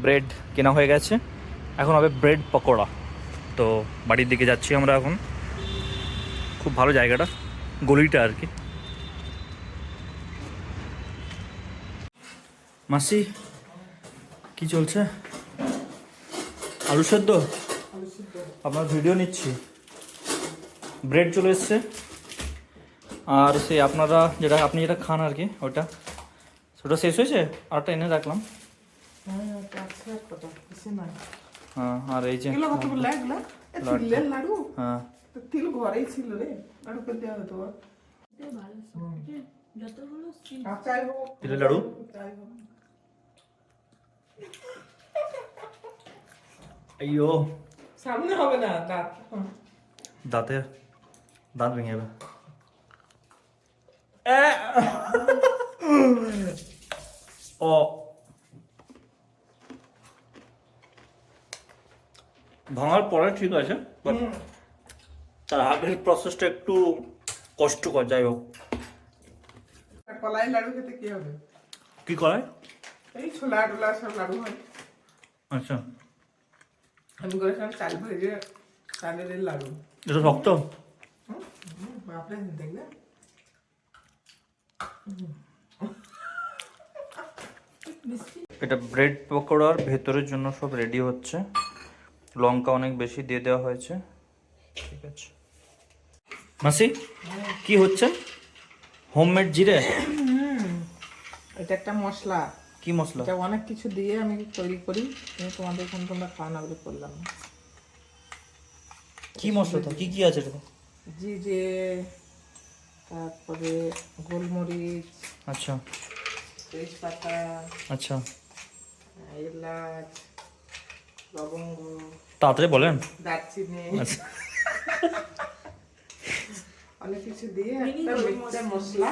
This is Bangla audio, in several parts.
ব্রেড কেনা হয়ে গেছে, এখন হবে ব্রেড পকোড়া। তো বাড়ির দিকে যাচ্ছি আমরা এখন। খুব ভালো জায়গাটা, গলিটা আর কি। মাসি কি চলছে? আলু সেদ্ধ। আপনার ভিডিও নিচ্ছি। ব্রেড চলে এসছে, আর সেই আপনারা আপনি যেটা খান আর কি ওটা, সেটা শেষ হয়েছে। আরটা এনে রাখলাম। হ্যাঁ, আর এই যে লাড়ু, হ্যাঁ, তিল ঘরেই ছিল রে, লাড়ু করে দেওয়া হতো। তিলের লাড়ু। আইয়ো, সামনে হবে না দাঁত। দাঁতে দাঁত ভেঙে যাবে। ও, ভাঙার পরে ঠিক আছে, বাট তার আগের প্রসেসটা একটু কষ্টকর। যাই হোক, কলাই লাড়ু খেতে কি হবে? কি করায়? এই ছোলা টোলা সব লাড়ু হয়। আচ্ছা, আমি করেছিলাম চাল ভেজে, চালের লাড়ু। এটা শক্ত। বাপরে দেখলে এটা ব্রেড পকোড়ার ভেতরের জন্য সব রেডি হচ্ছে। লঙ্কা অনেক বেশি দিয়ে দেওয়া হয়েছে। ঠিক আছে মাসি, কি হচ্ছে? হোমমেড জিরে? এটা একটা মশলা। কি মশলা? এটা অনেক কিছু দিয়ে আমি তৈরি করি, কিন্তু তোমাদের এখানে তোমরা খাওয়া না বলে করলাম না। কি মশলাটা কি কি আছে এটা? জিরে, তারপরে গোলমরিচ, আচ্ছা তেজপাতা, আচ্ছা, এলাচ, লবঙ্গ, তাড়াতাড়ি বলেন। দারচিনি, আচ্ছা অনেক কিছু দিয়ে একটা মিক্সচার মশলা।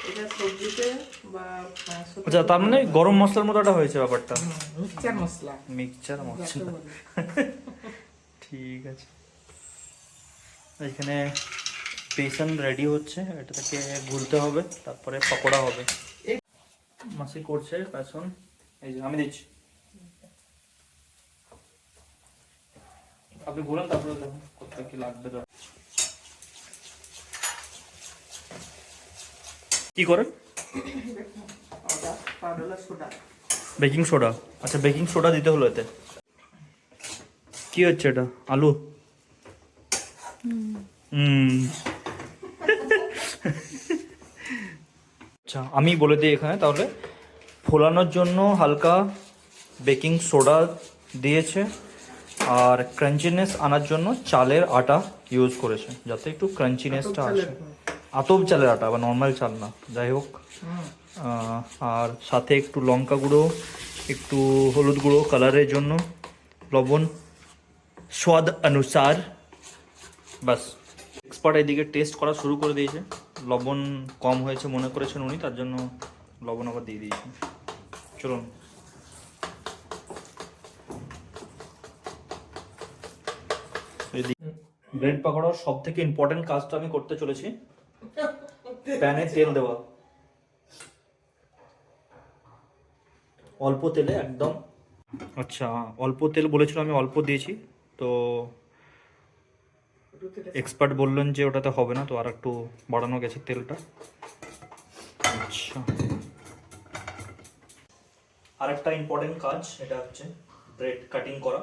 এটা সবজিতে বা মাংসতে। আচ্ছা, তার মানে গরম মশলার মতো একটা হয়েছে ব্যাপারটা। মিক্সচার মশলা। মিক্সচার যাকে মশলা, বলে। ঠিক আছে। এখানে বেসন রেডি হচ্ছে, এটা থেকে গুলতে হবে, তারপরে পকোড়া হবে। মাসি করছে বেসন, এই যে আমি দিচ্ছি। আপনি বলেন, তারপরে দেখুন কোথায় কি লাগবে। কি করেন? সোডা। Baking soda. আচ্ছা, বেকিং সোডা দিতে হলো এতে। কি হচ্ছে এটা? আলু? আচ্ছা, আমি বলে দিই এখানে তাহলে। ফোলানোর জন্য হালকা বেকিং সোডা দিয়েছে, আর ক্রাঞ্চিনেস আনার জন্য চালের আটা ইউজ করেছে, যাতে একটু ক্রাঞ্চিনেসটা আসে। আতপ চালের আটা বা নর্মাল চাল না, যাই হোক। আর সাথে একটু লঙ্কা গুঁড়ো, একটু হলুদ গুঁড়ো কালারের জন্য, লবণ স্বাদ অনুসার, বাস। এক্সপার্ট এদিকে টেস্ট করা শুরু করে দিয়েছে। লবণ কম হয়েছে মনে করেছেন উনি, তার জন্য লবণ আবার দিয়ে দিয়েছেন। চলুন। ব্রেড পাকোড়ার সব থেকে ইম্পর্টেন্ট কাজটা আমি করতে চলেছি, প্যানে তেল দেওয়া। অল্প তেলে একদম। আচ্ছা, অল্প তেল বলেছিল, আমি অল্প দিয়েছি। তো এক্সপার্ট বললেন যে ওটাতে হবে না, তো আর একটু বাড়ানো গেছে তেলটা। আচ্ছা, আর একটা ইম্পর্টেন্ট কাজ, এটা হচ্ছে ব্রেড কাটিং করা।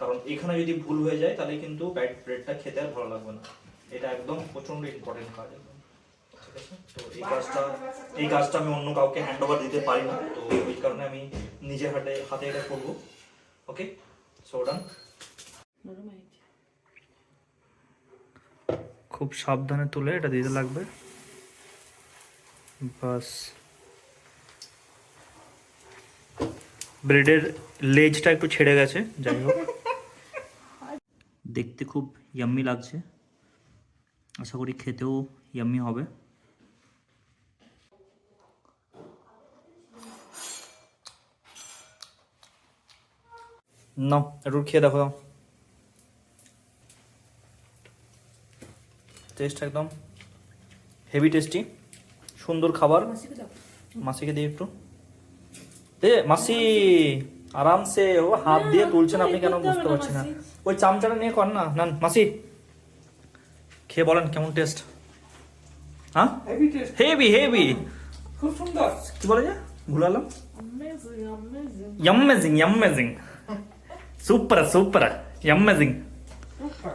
কারণ এখানে যদি ভুল হয়ে যায় তাহলে কিন্তু ব্রেডটা খেতে আর ভালো লাগবে না। এটা একদম প্রচণ্ড ইম্পর্টেন্ট কাজ একদম। ঠিক আছে, তো এই কাজটা আমি অন্য কাউকে হ্যান্ড ওভার দিতে পারি না, তো ওই কারণে আমি নিজে হাতে এটা করবো। ওকে, সো ডান। খুব সাবধানে তুলে এটা দিতে লাগবে, বাস। ব্রেডের লেজটা একটু ছেড়ে গেছে, যাই হোক। দেখতে খুব ইয়াম্মি লাগছে, আশা করি খেতেও ইয়াম্মি হবে। না, একটু খেয়ে দেখো। টেস্ট একদম হেভি টেস্টি, সুন্দর খাবার। মাসিকে দিই একটু। মাসি আরামসে ও হাত দিয়ে তুলছেন, আপনি কেন বুঝতে পারছি না। ওই চামচাটা নিয়ে কর না। নান মাসি, খেয়ে বলেন কেমন টেস্ট। হ্যাঁ, হেভি টেস্ট, হেভি হেভি। খুব সুন্দর। কি বলে যে ভুলালাম? Amazing amazing amazing amazing, super super amazing. Super.